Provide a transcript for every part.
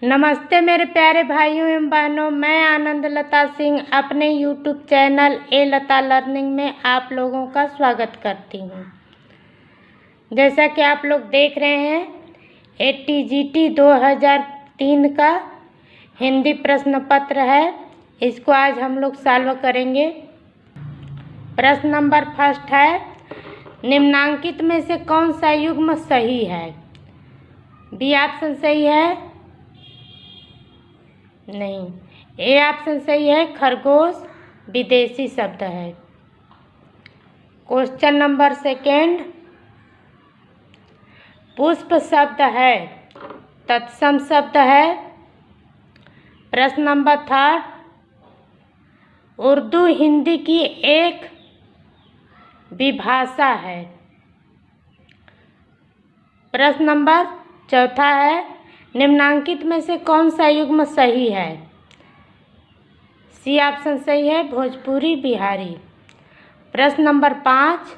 नमस्ते मेरे प्यारे भाइयों एवं बहनों, मैं आनंद लता सिंह अपने YouTube चैनल ए लता लर्निंग में आप लोगों का स्वागत करती हूँ। जैसा कि आप लोग देख रहे हैं, ATGT 2003 का हिंदी प्रश्न पत्र है। इसको आज हम लोग सॉल्व करेंगे। प्रश्न नंबर फर्स्ट है, निम्नांकित में से कौन सा युग्म सही है? बी ऑप्शन सही है, नहीं। ए ऑप्शन सही है, खरगोश विदेशी शब्द है। क्वेश्चन नंबर सेकेंड, पुष्प शब्द है तत्सम शब्द है। प्रश्न नंबर थर्ड, उर्दू हिंदी की एक विभाषा है। प्रश्न नंबर चौथा है, निम्नांकित में से कौन सा युग्म सही है? सी ऑप्शन सही है, भोजपुरी बिहारी। प्रश्न नंबर 5,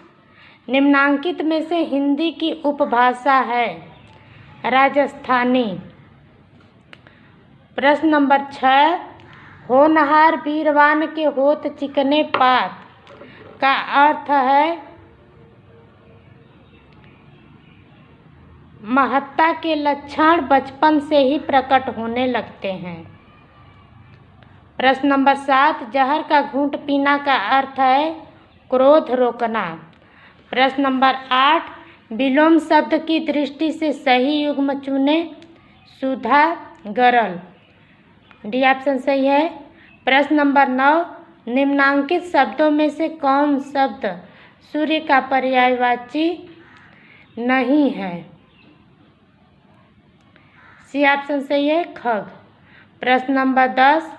निम्नांकित में से हिंदी की उपभाषा है राजस्थानी। प्रश्न नंबर 6, होनहार वीरवान के होत चिकने पात का अर्थ है महत्ता के लक्षण बचपन से ही प्रकट होने लगते हैं। प्रश्न नंबर 7, जहर का घूंट पीना का अर्थ है क्रोध रोकना। प्रश्न नंबर 8, विलोम शब्द की दृष्टि से सही युग्म चुने। सुधा गरल, डी ऑप्शन सही है। प्रश्न नंबर 9, निम्नांकित शब्दों में से कौन शब्द सूर्य का पर्यायवाची नहीं है? सी ऑप्शन सही है, खग। प्रश्न नंबर 10,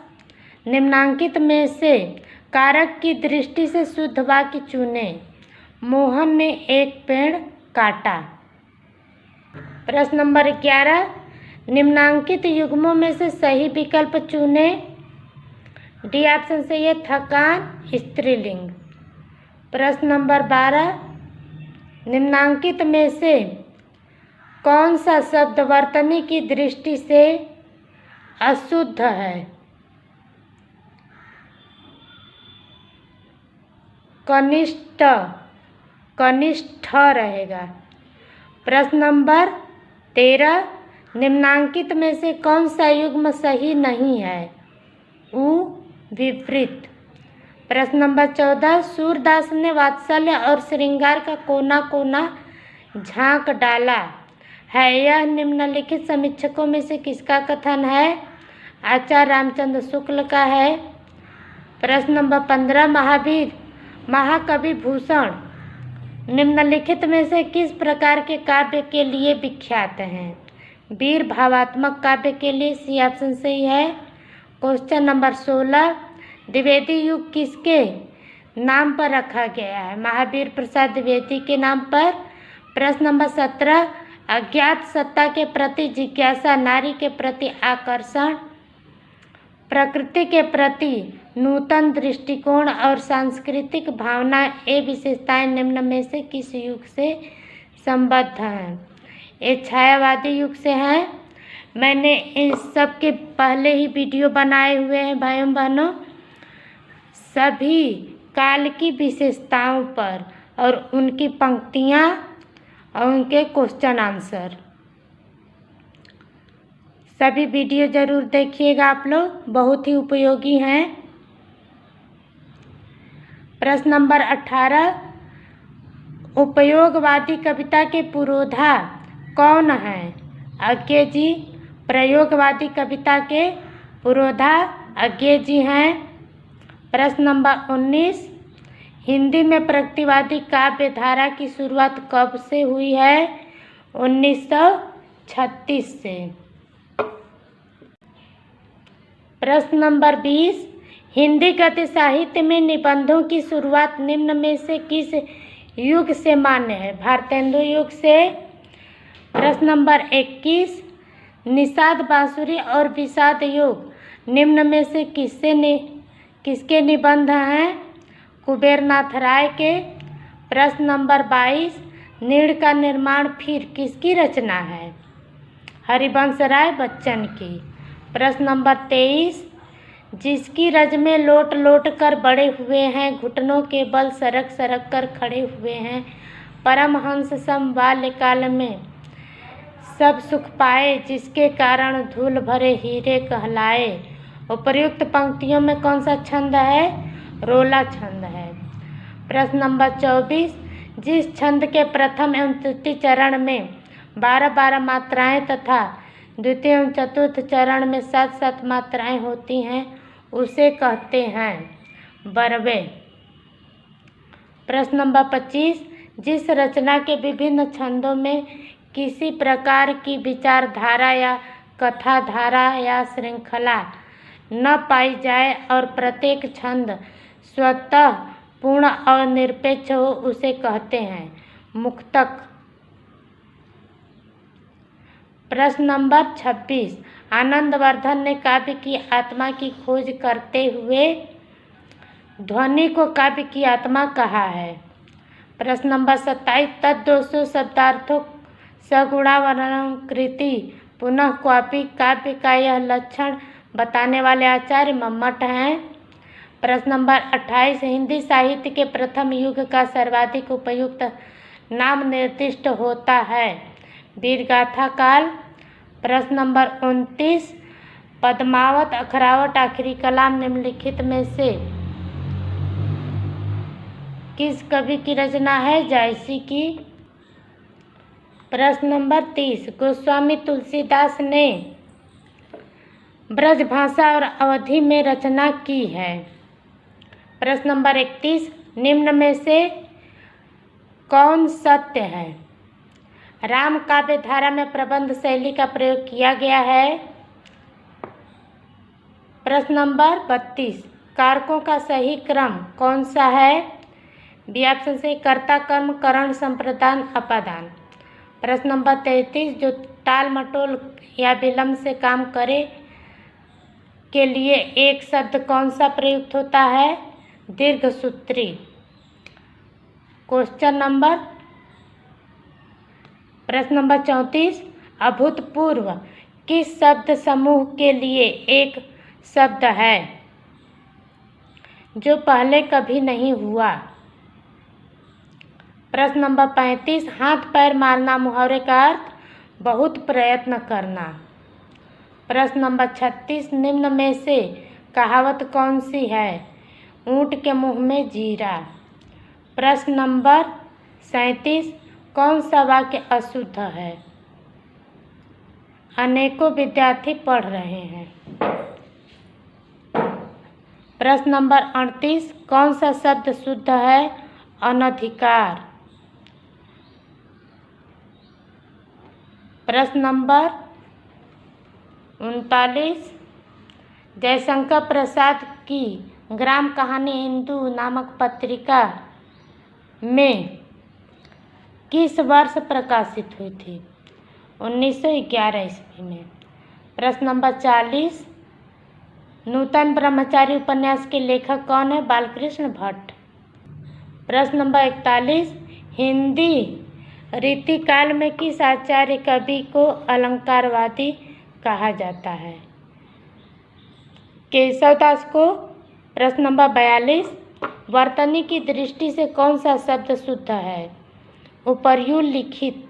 निम्नांकित में से कारक की दृष्टि से शुद्ध वाक्य चुने। मोहन ने एक पेड़ काटा। प्रश्न नंबर 11, निम्नांकित युग्मों में से सही विकल्प चुने। डी ऑप्शन सही है, थकान स्त्रीलिंग। प्रश्न नंबर 12, निम्नांकित में से कौन सा शब्द वर्तनी की दृष्टि से अशुद्ध है? कनिष्ठ, कनिष्ठ रहेगा। प्रश्न नंबर 13, निम्नांकित में से कौन सा युग्म सही नहीं है? उ विपरीत। प्रश्न नंबर 14, सूरदास ने वात्सल्य और श्रृंगार का कोना कोना झांक डाला है, यह निम्नलिखित समीक्षकों में से किसका कथन है? आचार्य रामचंद्र शुक्ल का है। प्रश्न नंबर 15, महावीर महाकवि भूषण निम्नलिखित में से किस प्रकार के काव्य के लिए विख्यात हैं? वीर भावात्मक काव्य के लिए। सी ऑप्शन सही है। क्वेश्चन नंबर 16, द्विवेदी युग किसके नाम पर रखा गया है? महावीर प्रसाद द्विवेदी के नाम पर। प्रश्न नंबर 17, अज्ञात सत्ता के प्रति जिज्ञासा, नारी के प्रति आकर्षण, प्रकृति के प्रति नूतन दृष्टिकोण और सांस्कृतिक भावना, ये विशेषताएं निम्न में से किस युग से संबद्ध हैं? ये छायावादी युग से हैं। मैंने इन सब के पहले ही वीडियो बनाए हुए हैं भाइयों बहनों, सभी काल की विशेषताओं पर और उनकी पंक्तियाँ और उनके क्वेश्चन आंसर। सभी वीडियो जरूर देखिएगा आप लोग, बहुत ही उपयोगी हैं। प्रश्न नंबर 18, उपयोगवादी कविता के पुरोधा कौन हैं? अज्ञे जी। प्रयोगवादी कविता के पुरोधा अज्ञे जी हैं। प्रश्न नंबर 19, हिंदी में प्रगतिवादी काव्य धारा की शुरुआत कब से हुई है? 1936 से। प्रश्न नंबर 20, हिंदी गद्य साहित्य में निबंधों की शुरुआत निम्न में से किस युग से मान्य है? भारतेंदु युग से। प्रश्न नंबर 21, निषाद बांसुरी और विषाद युग निम्न में से किसके निबंध हैं? कुबेरनाथ राय के। प्रश्न नंबर 22, नीड़ का निर्माण फिर किसकी रचना है? हरिवंश राय बच्चन की। प्रश्न नंबर 23, जिसकी रज में लोट लोट कर बड़े हुए हैं, घुटनों के बल सरक सरक कर खड़े हुए हैं, परमहंस सम बाल्यकाल में सब सुख पाए, जिसके कारण धूल भरे हीरे कहलाए। उपर्युक्त पंक्तियों में कौन सा छंद है? रोला छंद है। प्रश्न नंबर 24, जिस छंद के प्रथम एवं तृतीय चरण में 12-12 मात्राएं तथा द्वितीय एवं चतुर्थ चरण में 7-7 मात्राएं होती हैं, उसे कहते हैं बरवे। प्रश्न नंबर 25, जिस रचना के विभिन्न छंदों में किसी प्रकार की विचारधारा या कथा धारा या श्रृंखला न पाई जाए और प्रत्येक छंद स्वतः पूर्ण और निरपेक्ष हो, उसे कहते हैं मुक्तक। प्रश्न नंबर 26, आनंदवर्धन ने काव्य की आत्मा की खोज करते हुए ध्वनि को काव्य की आत्मा कहा है। प्रश्न नंबर 27, तद्दोषो शब्दार्थों सगुणावरणकृति पुनः क्वापि काव्य का यह लक्षण बताने वाले आचार्य मम्मट हैं। प्रश्न नंबर 28, हिंदी साहित्य के प्रथम युग का सर्वाधिक उपयुक्त नाम निर्दिष्ट होता है, वीरगाथा काल। प्रश्न नंबर 29, पद्मावत अखरावट आखिरी कलाम निम्नलिखित में से किस कवि की रचना है? जायसी की। प्रश्न नंबर 30, गोस्वामी तुलसीदास ने ब्रज भाषा और अवधी में रचना की है। प्रश्न नंबर 31, निम्न में से कौन सत्य है? राम काव्य धारा में प्रबंध शैली का प्रयोग किया गया है। प्रश्न नंबर 32, कारकों का सही क्रम कौन सा है? बी ऑप्शन से कर्ता कर्म करण संप्रदान अपादान। प्रश्न नंबर 33, जो टाल मटोल या विलंब से काम करे के लिए एक शब्द कौन सा प्रयुक्त होता है? दीर्घसूत्री। क्वेश्चन नंबर प्रश्न नंबर 34, अभूतपूर्व किस शब्द समूह के लिए एक शब्द है जो पहले कभी नहीं हुआ? प्रश्न नंबर 35, हाथ पैर मारना मुहावरे का अर्थ बहुत प्रयत्न करना। प्रश्न नंबर 36, निम्न में से कहावत कौन सी है? ऊंट के मुंह में जीरा। प्रश्न नंबर 37, कौन सा वाक्य अशुद्ध है? अनेकों विद्यार्थी पढ़ रहे हैं। प्रश्न नंबर 38, कौन सा शब्द शुद्ध है? अनधिकार। प्रश्न नंबर 39, जयशंकर प्रसाद की ग्राम कहानी हिंदू नामक पत्रिका में किस वर्ष प्रकाशित हुई थी? 1911 ईस्वी में। प्रश्न नंबर 40, नूतन ब्रह्मचारी उपन्यास के लेखक कौन है? बालकृष्ण भट्ट। प्रश्न नंबर 41, हिंदी रीतिकाल में किस आचार्य कवि को अलंकारवादी कहा जाता है? केशवदास को। प्रश्न नंबर 42, वर्तनी की दृष्टि से कौन सा शब्द शुद्ध है? उपर्युल्लिखित।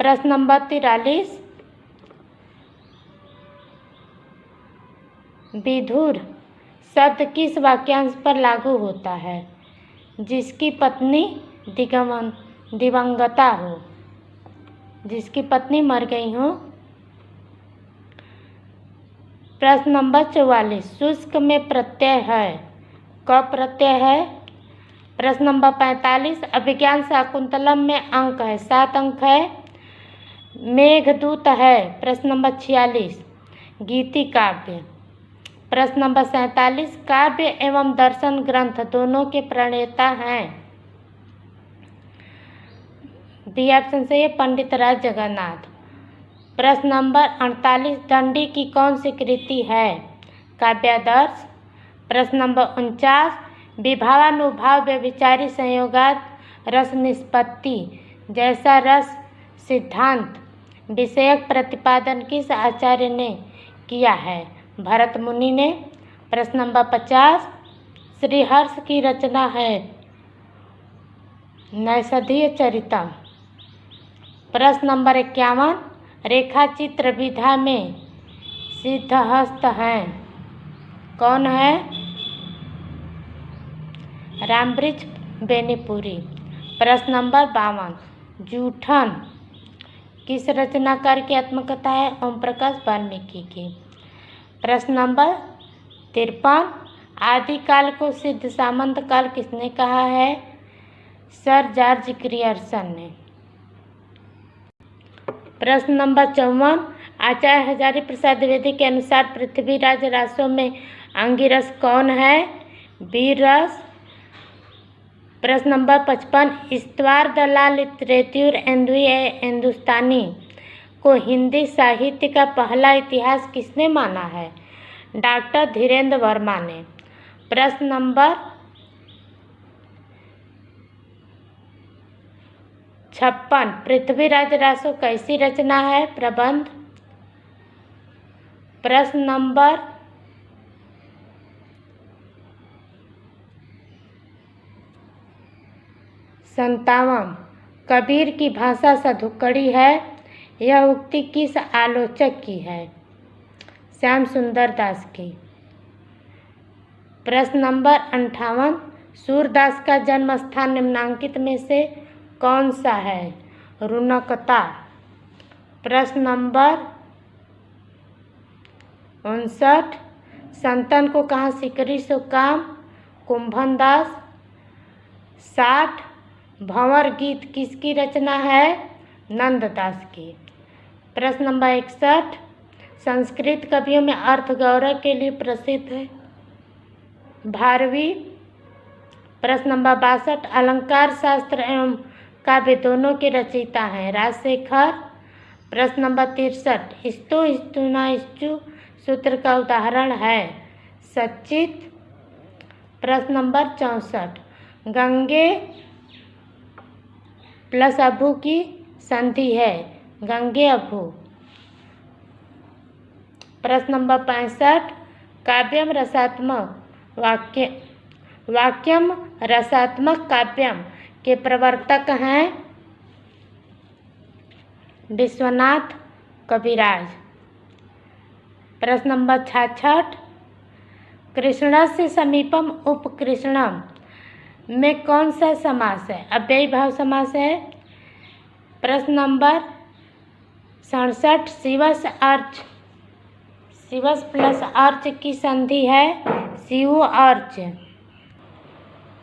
प्रश्न नंबर 43, विधुर शब्द किस वाक्यांश पर लागू होता है? जिसकी पत्नी दिवंगता हो, जिसकी पत्नी मर गई हो। प्रश्न नंबर 44, शुष्क में प्रत्यय है, क प्रत्यय है। प्रश्न नंबर 45, अभिज्ञान शाकुंतलम में अंक है, 7 अंक है। मेघदूत है। प्रश्न नंबर 46, गीति काव्य। प्रश्न नंबर 47, काव्य एवं दर्शन ग्रंथ दोनों के प्रणेता हैं। बी ऑप्शन से पंडित राज जगन्नाथ। प्रश्न नंबर 48, दंडी की कौन सी कृति है? काव्यादर्श। प्रश्न नंबर 49, विभावानुभाव व्यभिचारी संयोगात रस निष्पत्ति जैसा रस सिद्धांत विषयक प्रतिपादन किस आचार्य ने किया है? भरत मुनि ने। प्रश्न नंबर 50, श्रीहर्ष की रचना है नैषधीय चरितम। प्रश्न नंबर 51, रेखा चित्र विधा में सिद्धहस्त हैं, कौन है? रामवृक्ष बेनीपुरी। प्रश्न नंबर 52, जूठन किस रचनाकार की आत्मकथा है? ओम प्रकाश वाल्मीकि की। प्रश्न नंबर 53, आदिकाल को सिद्ध सामंत काल किसने कहा है? सर जॉर्ज ग्रियर्सन ने। प्रश्न नंबर 54, आचार्य हजारी प्रसाद द्विवेदी के अनुसार पृथ्वीराज रासों में अंगिरस कौन है? वीररस। प्रश्न नंबर 55, इस्तवार दलाल लिटरेच्योर हिंदुस्तानी को हिंदी साहित्य का पहला इतिहास किसने माना है? डॉक्टर धीरेन्द्र वर्मा ने। प्रश्न नंबर 56, पृथ्वीराज रासो कैसी रचना है? प्रबंध। प्रश्न नंबर 57, कबीर की भाषा सधुक्कड़ी है, यह उक्ति किस आलोचक की है? श्याम सुंदर दास की। प्रश्न नंबर 58, सूरदास का जन्म स्थान निम्नांकित में से कौन सा है? रुनकता। प्रश्न नंबर 59, संतन को कहाँ सिकरी सो काम? कुंभन दास। 60, भंवर गीत किसकी रचना है? नंददास की। प्रश्न नंबर 61, संस्कृत कवियों में अर्थ गौरव के लिए प्रसिद्ध है भारवी। प्रश्न नंबर 62, अलंकार शास्त्र एवं काव्य दोनों के रचयिता हैं राजशेखर। प्रश्न नंबर 63, स्तु स्तुना स्तु सूत्र का उदाहरण है सचित। प्रश्न नंबर 64, गंगे प्लस अभू की संधि है गंगे अभू। प्रश्न नंबर 65, काव्यम रसात्मक वाक्यम रसात्मक काव्यम के प्रवर्तक हैं विश्वनाथ कविराज। प्रश्न नंबर 66, कृष्णस्य समीपम उपकृष्णम में कौन सा समास है? अव्ययी भाव समास है। प्रश्न नंबर 67, शिवस प्लस अर्च की संधि है शिव अर्च।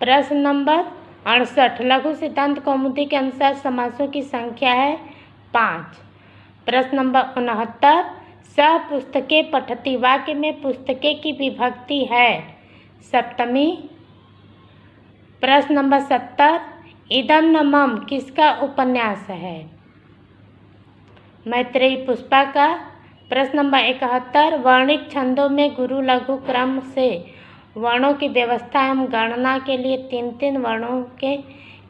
प्रश्न नंबर 68, लघु सिद्धांत कौमुदी के अनुसार समासों की संख्या है 5। प्रश्न नंबर 69, सह पुस्तके पठती वाक्य में पुस्तके की विभक्ति है सप्तमी। प्रश्न नंबर 70, इदम न मम किसका उपन्यास है? मैत्रेयी पुष्पा का। प्रश्न नंबर 71, वर्णिक छंदों में गुरु लघु क्रम से वर्णों की व्यवस्था एवं गणना के लिए 3-3 वर्णों के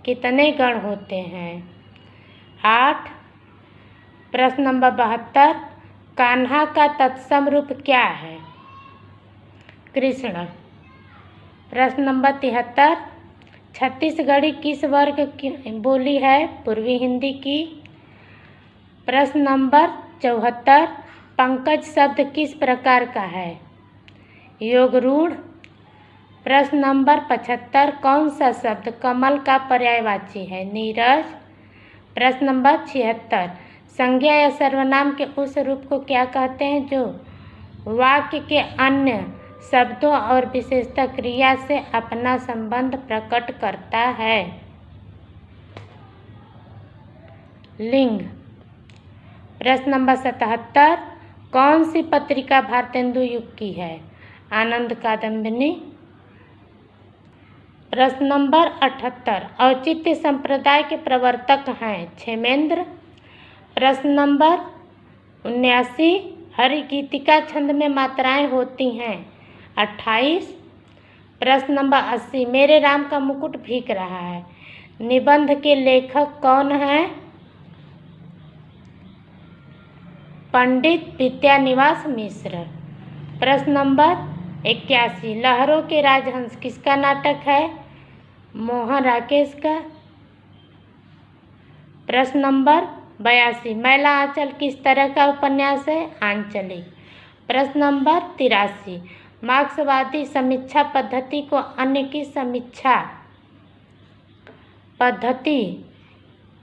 कितने गण होते हैं? 8। प्रश्न नंबर 72, कान्हा का तत्सम रूप क्या है? कृष्ण। प्रश्न नंबर 73, छत्तीसगढ़ी किस वर्ग की बोली है? पूर्वी हिंदी की। प्रश्न नंबर 74, पंकज शब्द किस प्रकार का है? योगरूढ़। प्रश्न नंबर 75, कौन सा शब्द कमल का पर्यायवाची है? नीरज। प्रश्न नंबर 76, संज्ञा या सर्वनाम के उस रूप को क्या कहते हैं जो वाक्य के अन्य शब्दों और विशेषता क्रिया से अपना संबंध प्रकट करता है? लिंग। प्रश्न नंबर 77, कौन सी पत्रिका भारतेंदु युग की है? आनंद कादम्बिनी। प्रश्न नंबर 78, औचित्य संप्रदाय के प्रवर्तक हैं क्षेमेंद्र। प्रश्न नंबर 79, हरिगीतिका छंद में मात्राएं होती हैं 28। प्रश्न नंबर 80, मेरे राम का मुकुट भीग रहा है निबंध के लेखक कौन हैं? पंडित विद्यानिवास मिश्र। प्रश्न नंबर 81, लहरों के राजहंस किसका नाटक है? मोहन राकेश का। प्रश्न नंबर 82, मैला आंचल किस तरह का उपन्यास है? आंचलिक। प्रश्न नंबर 83, मार्क्सवादी समीक्षा पद्धति को अन्य की समीक्षा पद्धति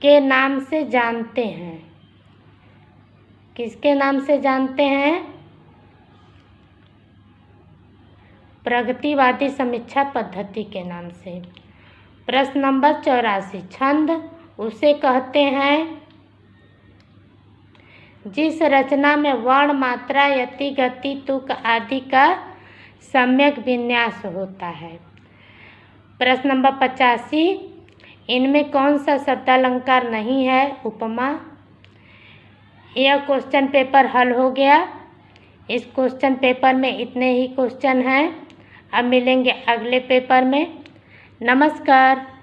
के नाम से जानते हैं? किसके नाम से जानते हैं? प्रगतिवादी समीक्षा पद्धति के नाम से। प्रश्न नंबर 84, छंद उसे कहते हैं जिस रचना में वर्ण, मात्रा, यति, गति, तुक आदि का सम्यक विन्यास होता है। प्रश्न नंबर 85, इनमें कौन सा शब्दालंकार नहीं है? उपमा। यह क्वेश्चन पेपर हल हो गया। इस क्वेश्चन पेपर में इतने ही क्वेश्चन हैं। अब मिलेंगे अगले पेपर में। नमस्कार।